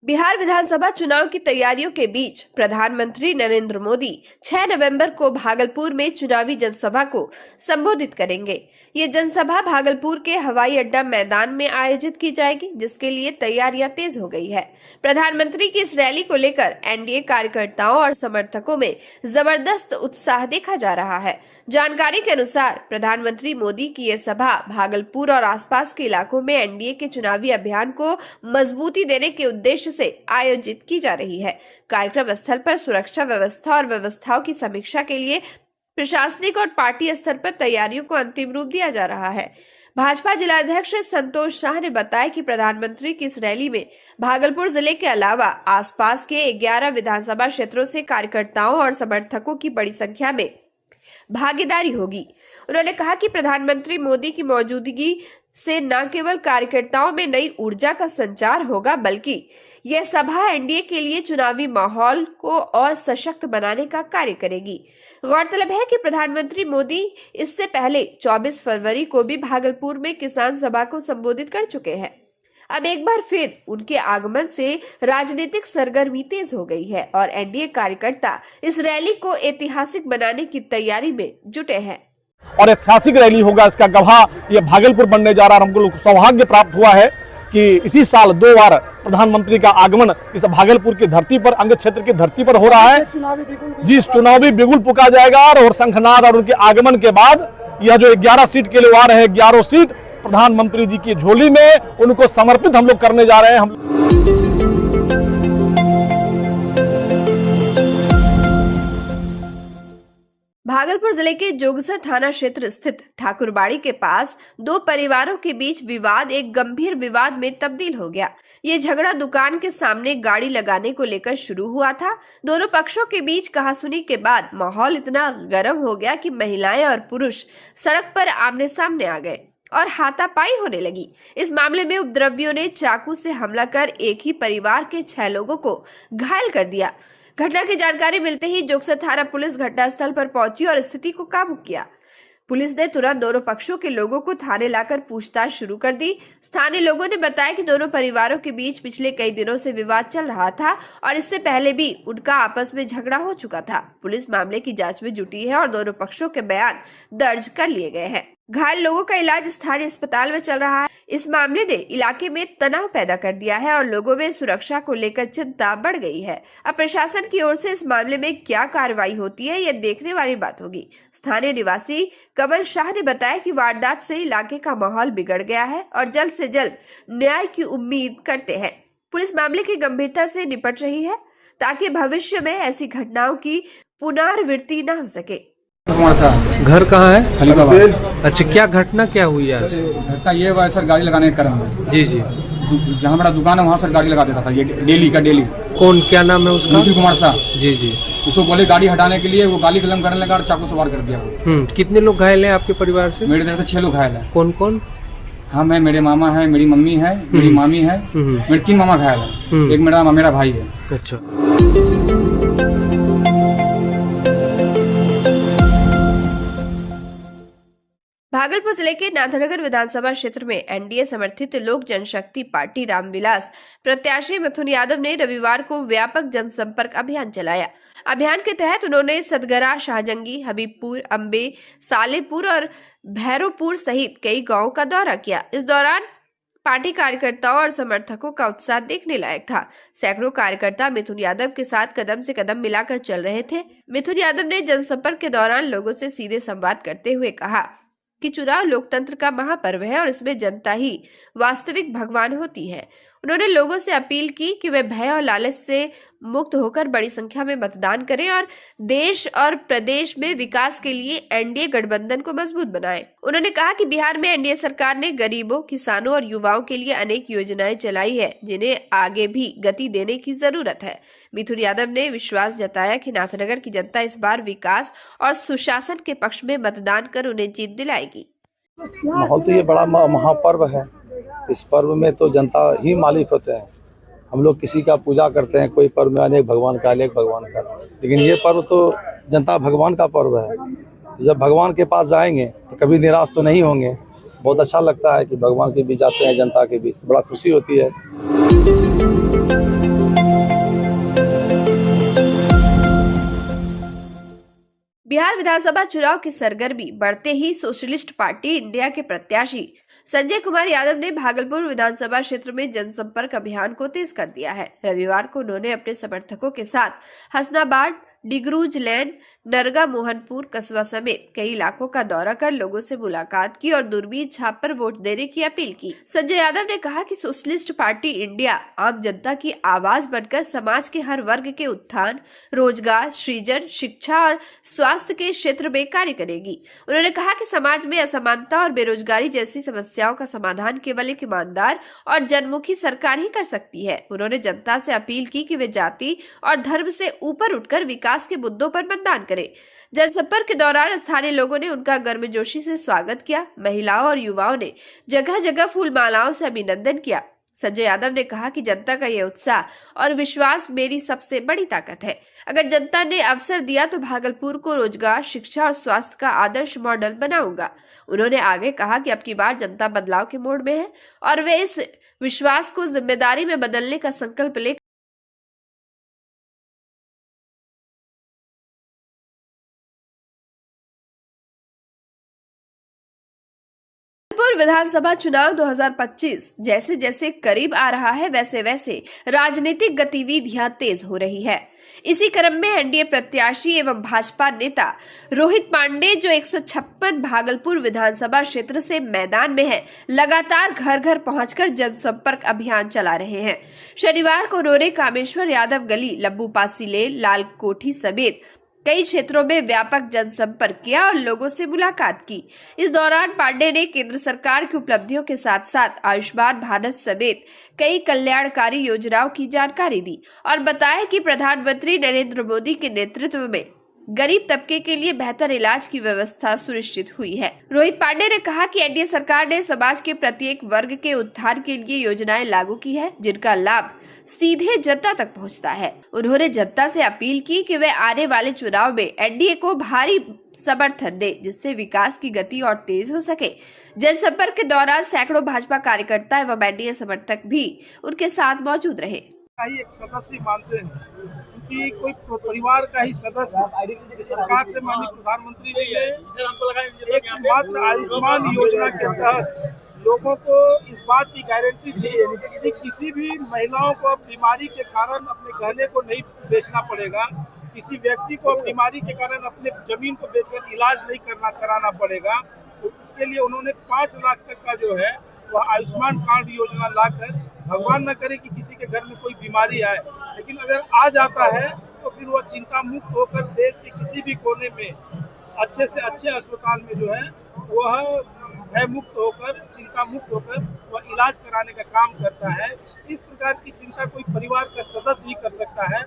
बिहार विधानसभा चुनाव की तैयारियों के बीच प्रधानमंत्री नरेंद्र मोदी 6 नवंबर को भागलपुर में चुनावी जनसभा को संबोधित करेंगे। ये जनसभा भागलपुर के हवाई अड्डा मैदान में आयोजित की जाएगी, जिसके लिए तैयारियां तेज हो गई है। प्रधानमंत्री की इस रैली को लेकर एनडीए कार्यकर्ताओं और समर्थकों में जबरदस्त उत्साह देखा जा रहा है। जानकारी के अनुसार प्रधानमंत्री मोदी की ये सभा भागलपुर और आसपास के इलाकों में एनडीए के चुनावी अभियान को मजबूती देने के उद्देश्य से आयोजित की जा रही है। कार्यक्रम स्थल पर सुरक्षा व्यवस्था और व्यवस्थाओं की समीक्षा के लिए प्रशासनिक और पार्टी स्तर पर तैयारियों को अंतिम रूप दिया जा रहा है। भाजपा जिलाध्यक्ष संतोष शाह ने बताया कि प्रधानमंत्री की इस रैली में भागलपुर जिले के अलावा आसपास के 11 विधानसभा क्षेत्रों से कार्यकर्ताओं और समर्थकों की बड़ी संख्या में भागीदारी होगी। उन्होंने कहा कि प्रधानमंत्री मोदी की मौजूदगी से न केवल कार्यकर्ताओं में नई ऊर्जा का संचार होगा, बल्कि यह सभा एनडीए के लिए चुनावी माहौल को और सशक्त बनाने का कार्य करेगी। गौरतलब है कि प्रधानमंत्री मोदी इससे पहले 24 फरवरी को भी भागलपुर में किसान सभा को संबोधित कर चुके हैं। अब एक बार फिर उनके आगमन से राजनीतिक सरगर्मी तेज हो गई है और एनडीए कार्यकर्ता इस रैली को ऐतिहासिक बनाने की तैयारी में जुटे हैं। और ऐतिहासिक रैली होगा, इसका गवाह ये भागलपुर बनने जा रहा है। हमको सौभाग्य प्राप्त हुआ है कि इसी साल 2 बार प्रधानमंत्री का आगमन इस भागलपुर की धरती पर, अंग क्षेत्र की धरती पर हो रहा है। जिस चुनावी बिगुल फूंका जाएगा और शंखनाद और उनके आगमन के बाद यह जो 11 सीट के लिए आ रहे हैं, 11 सीट प्रधानमंत्री जी की झोली में उनको समर्पित हम लोग करने जा रहे हैं। भागलपुर जिले के जोगसर थाना क्षेत्र स्थित ठाकुरबाड़ी के पास 2 परिवारों के बीच विवाद एक गंभीर विवाद में तब्दील हो गया। ये झगड़ा दुकान के सामने गाड़ी लगाने को लेकर शुरू हुआ था। दोनों पक्षों के बीच कहासुनी के बाद माहौल इतना गर्म हो गया कि महिलाएं और पुरुष सड़क पर आमने सामने आ गए और हाथापाई होने लगी। इस मामले में उपद्रवियों ने चाकू से हमला कर एक ही परिवार के 6 लोगों को घायल कर दिया। घटना की जानकारी मिलते ही जोगसर थाना पुलिस घटनास्थल पर पहुंची और स्थिति को काबू किया। पुलिस ने तुरंत दोनों पक्षों के लोगों को थाने लाकर पूछताछ शुरू कर दी। स्थानीय लोगों ने बताया कि दोनों परिवारों के बीच पिछले कई दिनों से विवाद चल रहा था और इससे पहले भी उनका आपस में झगड़ा हो चुका था। पुलिस मामले की जांच में जुटी है और दोनों पक्षों के बयान दर्ज कर लिए गए हैं। घायल लोगों का इलाज स्थानीय अस्पताल में चल रहा है। इस मामले ने इलाके में तनाव पैदा कर दिया है और लोगों में सुरक्षा को लेकर चिंता बढ़ गई है। अब प्रशासन की ओर से इस मामले में क्या कार्रवाई होती है, यह देखने वाली बात होगी। स्थानीय निवासी कमल शाह ने बताया कि वारदात से इलाके का माहौल बिगड़ गया है और जल्द से जल्द न्याय की उम्मीद करते हैं। पुलिस मामले की गंभीरता से निपट रही है ताकि भविष्य में ऐसी घटनाओं की पुनरावृत्ति न हो सके। घर कहाँ है? अलीबाग। अच्छा, क्या घटना क्या हुई है? घटना ये हुआ सर, गाड़ी लगाने के क्रम में। जी जी। जहाँ मेरा दुकान है वहाँ सर गाड़ी लगा देता था, ये डेली का डेली। कौन, क्या नाम है उसका? निखिल कुमार शाह। जी जी। उसको बोले गाड़ी हटाने के लिए, वो गाली कलम करने लगा और चाकू से वार कर दिया। कितने लोग घायल हैं आपके परिवार से? मेरे तरफ से 6 लोग घायल है। कौन कौन? हम है, मेरे मामा है, मेरी मम्मी है, मेरी मामी है, मेरे 3 मामा घायल है, एक मेरा भाई है। अच्छा। भागलपुर जिले के नाथनगर विधानसभा क्षेत्र में एनडीए समर्थित लोक जनशक्ति पार्टी रामविलास प्रत्याशी मिथुन यादव ने रविवार को व्यापक जनसंपर्क अभियान चलाया। अभियान के तहत उन्होंने सतगरा, शाहजंगी, हबीबपुर, अंबे, सालेपुर और भैरवपुर सहित कई गांवों का दौरा किया। इस दौरान पार्टी कार्यकर्ताओं और समर्थकों का उत्साह देखने लायक था। सैकड़ों कार्यकर्ता मिथुन यादव के साथ कदम से कदम मिलाकर चल रहे थे। मिथुन यादव ने जनसंपर्क के दौरान लोगों से सीधे संवाद करते हुए कहा कि चुनाव लोकतंत्र का महापर्व है और इसमें जनता ही वास्तविक भगवान होती है। उन्होंने लोगों से अपील की कि वे भय और लालच से मुक्त होकर बड़ी संख्या में मतदान करें और देश और प्रदेश में विकास के लिए एनडीए गठबंधन को मजबूत बनाएं। उन्होंने कहा कि बिहार में एनडीए सरकार ने गरीबों, किसानों और युवाओं के लिए अनेक योजनाएं चलाई है, जिन्हें आगे भी गति देने की जरूरत है। मिथुन यादव ने विश्वास जताया कि नाथनगर की जनता इस बार विकास और सुशासन के पक्ष में मतदान कर उन्हें जीत दिलाएगी। माहौल तो ये बड़ा महापर्व है। इस पर्व में तो जनता ही मालिक होते हैं। हम लोग किसी का पूजा करते हैं, कोई पर्व में अनेक भगवान का, अनेक भगवान का, लेकिन ये पर्व तो जनता भगवान का पर्व है। जब भगवान के पास जाएंगे तो कभी निराश तो नहीं होंगे। बहुत अच्छा लगता है कि भगवान के बीच आते हैं, जनता के बीच, बड़ा खुशी होती है। बिहार विधानसभा चुनाव की सरगर्मी बढ़ते ही सोशलिस्ट पार्टी इंडिया के प्रत्याशी संजय कुमार यादव ने भागलपुर विधानसभा क्षेत्र में जनसंपर्क अभियान को तेज कर दिया है। रविवार को उन्होंने अपने समर्थकों के साथ हसनाबाद, डिगरूज लैन, नरगा मोहनपुर कस्बा समेत कई इलाकों का दौरा कर लोगों से मुलाकात की और दूरबीन छाप पर वोट देने की अपील की। संजय यादव ने कहा कि सोशलिस्ट पार्टी इंडिया आम जनता की आवाज बनकर समाज के हर वर्ग के उत्थान, रोजगार, सृजन, शिक्षा और स्वास्थ्य के क्षेत्र में कार्य करेगी। उन्होंने कहा कि समाज में असमानता और बेरोजगारी जैसी समस्याओं का समाधान केवल एक ईमानदार और जनमुखी सरकार ही कर सकती है। उन्होंने जनता से अपील की कि वे जाति और धर्म से ऊपर उठकर विकास के मुद्दों पर मतदान करें। जनसंपर्क के दौरान स्थानीय लोगों ने उनका गर्मजोशी से स्वागत किया। महिलाओं और युवाओं ने जगह जगह फूल मालाओं से अभिनंदन किया। संजय यादव ने कहा कि जनता का यह उत्साह और विश्वास मेरी सबसे बड़ी ताकत है। अगर जनता ने अवसर दिया तो भागलपुर को रोजगार, शिक्षा और स्वास्थ्य का आदर्श मॉडल बनाऊंगा। उन्होंने आगे कहा कि अब की बार जनता बदलाव के मोड़ में है और वे इस विश्वास को जिम्मेदारी में बदलने का संकल्प लेकर विधानसभा चुनाव 2025 जैसे जैसे करीब आ रहा है वैसे वैसे राजनीतिक गतिविधियां तेज हो रही है। इसी क्रम में एनडीए प्रत्याशी एवं भाजपा नेता रोहित पांडे जो 156 भागलपुर विधानसभा क्षेत्र से मैदान में है, लगातार घर घर पहुंचकर जनसंपर्क अभियान चला रहे हैं। शनिवार को उन्होंने कामेश्वर यादव गली, लब्बू पासी लेन, लाल कोठी समेत कई क्षेत्रों में व्यापक जनसंपर्क किया और लोगों से मुलाकात की। इस दौरान पांडे ने केंद्र सरकार की उपलब्धियों के साथ साथ आयुष्मान भारत समेत कई कल्याणकारी योजनाओं की जानकारी दी और बताया कि प्रधानमंत्री नरेंद्र मोदी के नेतृत्व में गरीब तबके के लिए बेहतर इलाज की व्यवस्था सुनिश्चित हुई है। रोहित पांडे ने कहा कि एनडीए सरकार ने समाज के प्रत्येक वर्ग के उत्थान के लिए योजनाएं लागू की है, जिनका लाभ सीधे जनता तक पहुंचता है। उन्होंने जनता से अपील की कि वे आने वाले चुनाव में एनडीए को भारी समर्थन दे, जिससे विकास की गति और तेज हो सके। जनसंपर्क के दौरान सैकड़ों भाजपा कार्यकर्ता एवं एनडीए समर्थक भी उनके साथ मौजूद रहे। ही एक सदस्य मानते हैं, क्योंकि कोई परिवार का ही सदस्य जिस प्रकार से माननीय प्रधानमंत्री जी ने एक मात्र आयुष्मान योजना के तहत लोगों को इस बात की गारंटी दी कि किसी भी महिलाओं को बीमारी के कारण अपने गहने को नहीं बेचना पड़ेगा, किसी व्यक्ति को बीमारी के कारण अपने जमीन को बेचकर इलाज नहीं कराना पड़ेगा। तो उसके लिए उन्होंने 5 लाख तक का जो है वह आयुष्मान कार्ड योजना लाकर, भगवान न करे कि किसी के घर में कोई बीमारी आए, लेकिन अगर आ जाता है तो फिर वह चिंता मुक्त होकर देश के किसी भी कोने में अच्छे से अच्छे अस्पताल में जो है वह भय मुक्त होकर, चिंता मुक्त होकर वह इलाज कराने का काम करता है। इस प्रकार की चिंता कोई परिवार का सदस्य ही कर सकता है।